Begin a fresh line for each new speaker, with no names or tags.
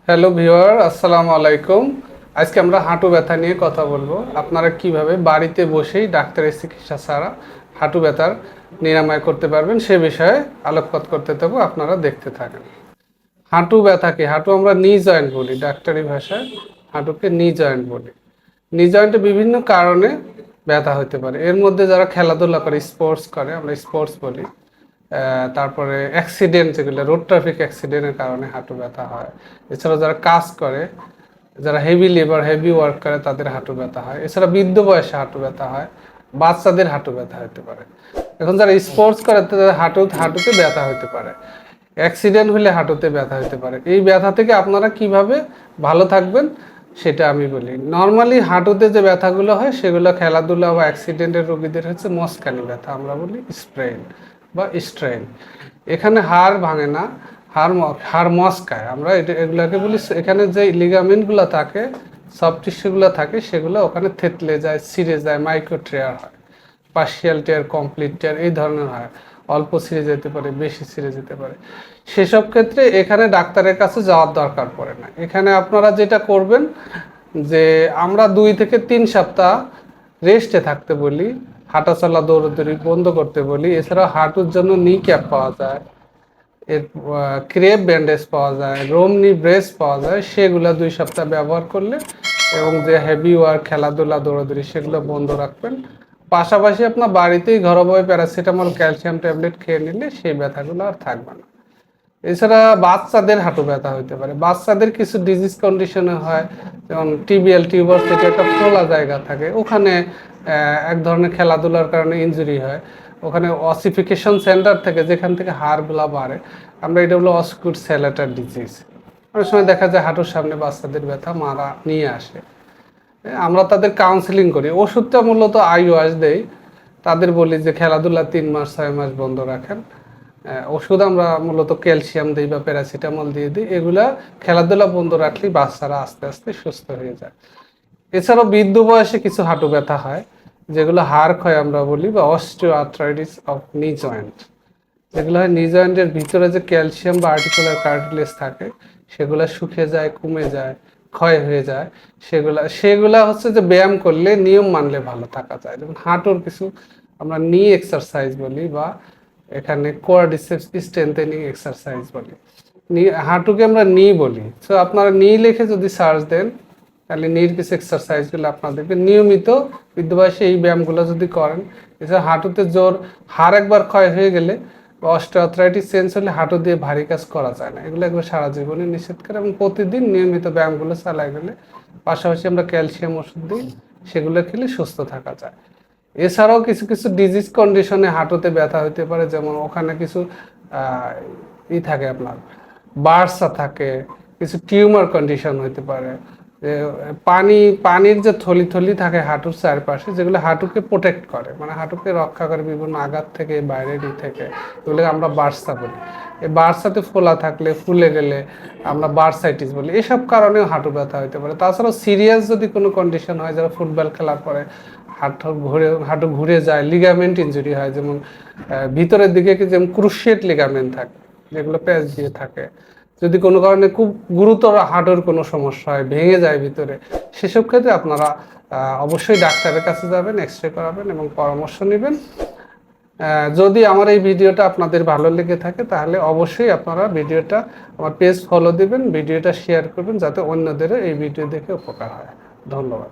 Hello viewer, আসসালামু আলাইকুম। আজকে আমরা হাঁটু ব্যথা নিয়ে কথা বলবো। আপনারা কিভাবে বাড়িতে বসেই ডাক্তারের চিকিৎসা ছাড়া হাঁটু ব্যথার নিরাময় করতে পারবেন সে বিষয়ে আলোকপাত করতে থাকবো, আপনারা দেখতে থাকেন। হাঁটু ব্যথাকে হাঁটু আমরা নি জয়েন্ট বলি, ডাক্তারি ভাষায় হাঁটুকে নি জয়েন্ট বলি। নি জয়েন্টে বিভিন্ন কারণে ব্যথা হতে পারে। এর মধ্যে যারা খেলাধুলা করে, স্পোর্টস করে, আমরা স্পোর্টস বলি। তারপরে অ্যাক্সিডেন্ট, যেগুলো রোড ট্রাফিক অ্যাক্সিডেন্টের কারণে হাঁটু ব্যথা হয়। এছাড়াও যারা কাজ করে, যারা হেভি লেবার, হেভি ওয়ার্ক করে, তাদের হাঁটু ব্যথা হয়। এছাড়া বৃদ্ধ বয়সে হাঁটু ব্যথা হয়, বাচ্চাদের হাঁটু ব্যথা হতে পারে। এখন যারা স্পোর্টস করে তাদের হাঁটুতে ব্যথা হতে পারে। অ্যাক্সিডেন্ট হলে হাঁটুতে ব্যথা হতে পারে। এই ব্যথা থেকে আপনারা কিভাবে ভালো থাকবেন সেটা আমি বলি। নর্মালি হাঁটুতে যে ব্যথাগুলো হয় সেগুলো খেলাধুলা বা অ্যাক্সিডেন্টের রোগীদের হচ্ছে মস্কানি ব্যথা, আমরা বলি স্প্রেন বা স্ট্রেন। এখানে হাড় ভাঙে না, হাড় মস্কায়, আমরা এগুলাকে বলি। এখানে যে লিগামেন্টগুলো থাকে, সফট টিস্যুগুলো থাকে, সেগুলো ওখানে থেতলে যায়, ছিঁড়ে যায়, মাইক্রো টিয়ার হয়, পার্শিয়াল টিয়ার, কমপ্লিট টিয়ার, এই ধরনের হয়। অল্প ছিঁড়ে যেতে পারে, বেশি ছিঁড়ে যেতে পারে। সেসব ক্ষেত্রে এখানে ডাক্তারের কাছে যাওয়ার দরকার পড়ে না। এখানে আপনারা যেটা করবেন যে আমরা 2 থেকে 3 সপ্তাহ রেস্টে থাকতে বলি, হাঁটাচলা দৌড়াদৌড়ি বন্ধ করতে বলি। এছাড়াও হাঁটুর জন্য নি ক্যাপ পাওয়া যায়, এর ক্রেপ ব্যান্ডেজ পাওয়া যায়, রোমনি ব্রেস পাওয়া যায়, সেগুলো 2 সপ্তাহ ব্যবহার করলে এবং যে হেভি ওয়ার্ক, খেলাধুলা, দৌড়াদৌড়ি, সেগুলো বন্ধ রাখবেন। পাশাপাশি আপনার বাড়িতেই ঘরোয়া প্যারাসিটামল, ক্যালসিয়াম ট্যাবলেট খেয়ে নিলে সেই ব্যথাগুলো আর থাকবে না। এছাড়া বাচ্চাদের হাঁটু ব্যথা হতে পারে। বাচ্চাদের কিছু ডিজিজ কন্ডিশনে হয়, যেমন টিবিএল টিউবার থেকে একটা ফোলা জায়গা থাকে, ওখানে এক ধরনের খেলাধুলার কারণে ইনজুরি হয়। ওখানে অসিফিকেশন সেন্টার থেকে, যেখান থেকে হাড়গুলা বাড়ে, আমরা এটা হলো অস্কুট সেলেটার ডিজিজ। অনেক সময় দেখা যায় হাঁটুর সামনে বাচ্চাদের ব্যথা মারা নিয়ে আসে। আমরা তাদের কাউন্সিলিং করি, ওষুধটা মূলত আইওয়াশ দেই। তাদের বলি যে খেলাধুলা 3 মাস 6 মাস বন্ধ রাখেন। ওষুধ আমরা মূলত ক্যালসিয়াম দিই বা প্যারাসিটামল দিয়ে দিই। এগুলা খেলাধুলা বন্ধ রাখলেই বাচ্চারা আস্তে আস্তে সুস্থ হয়ে যায়। এছাড়াও বৃদ্ধ বয়সে কিছু হাঁটু ব্যথা হয়, যেগুলো হাড় ক্ষয় আমরা বলি, বা অস্টিও আর্থ্রাইটিস অফ নি জয়েন্ট। যেগুলো হয় নি জয়েন্টের ভিতরে যে ক্যালসিয়াম বা আর্টিকুলার কার্টিলেজ থাকে, সেগুলো শুকিয়ে যায়, কমে যায়, ক্ষয় হয়ে যায়। সেগুলা হচ্ছে যে ব্যায়াম করলে, নিয়ম মানলে ভালো থাকা যায়। যেমন হাঁটুর কিছু আমরা নি এক্সারসাইজ বলি, বা এখানে কোয়াড্রিসেপস স্ট্রেংথেনিং এক্সারসাইজ বলি। হাঁটুকে আমরা নি বলি। সো আপনারা নি লিখে যদি সার্চ দেন, তাহলে নির কিছু এক্সারসাইজগুলো আপনারা দেখবেন। নিয়মিত বৃদ্ধ বয়সে এই ব্যায়ামগুলো যদি করেন, এছাড়া হাঁটুতে জোর, হাড় একবার ক্ষয় হয়ে গেলে বা অস্টিওআর্থ্রাইটিস চেঞ্জ হলে হাঁটু দিয়ে ভারী কাজ করা যায় না। এগুলো একবার সারা জীবনে নিষেধ করে, এবং প্রতিদিন নিয়মিত ব্যায়ামগুলো চালাই গেলে, পাশাপাশি আমরা ক্যালসিয়াম ওষুধ দিই, সেগুলো খেলে সুস্থ থাকা যায়। এছাড়াও কিছু কিছু ডিজিজ কন্ডিশনে হাঁটুতে ব্যথা হতে পারে, যেমন ওখানে কিছু থাকে, আপনার বার্সা থাকে, কিছু টিউমার কন্ডিশন হতে পারে। পানির যে থলি থলি থাকে হাঁটুর চারপাশে, যেগুলো হাঁটুকে প্রোটেক্ট করে, মানে হাঁটুকে রক্ষা করে বিভিন্ন আঘাত থেকে, বাইরের থেকে, এগুলো আমরা বার্সা বলি। এই বার্সাতে ফোলা থাকলে, ফুলে গেলে আমরা বার্সাইটিস বলি। এসব কারণেও হাঁটু ব্যথা হতে পারে। তাছাড়াও সিরিয়াস যদি কোনো কন্ডিশন হয়, যারা ফুটবল খেলার পরে হাঁটু ঘুরে যায়, লিগামেন্ট ইনজুরি হয়, যেমন ভিতরের দিকে যেমন ক্রুশিয়েট লিগামেন্ট থাকে, যেগুলো প্যাচ দিয়ে থাকে, যদি কোনো কারণে খুব গুরুতর হাঁটুর কোনো সমস্যা হয়, ভেঙে যায় ভিতরে, সেসব ক্ষেত্রে আপনারা অবশ্যই ডাক্তারের কাছে যাবেন, এক্স রে করাবেন এবং পরামর্শ নেবেন। যদি আমার এই ভিডিওটা আপনাদের ভালো লেগে থাকে, তাহলে অবশ্যই আপনারা ভিডিওটা, আমার পেজ ফলো দিবেন, ভিডিওটা শেয়ার করবেন, যাতে অন্যদেরও এই ভিডিও দেখে উপকার হয়। ধন্যবাদ।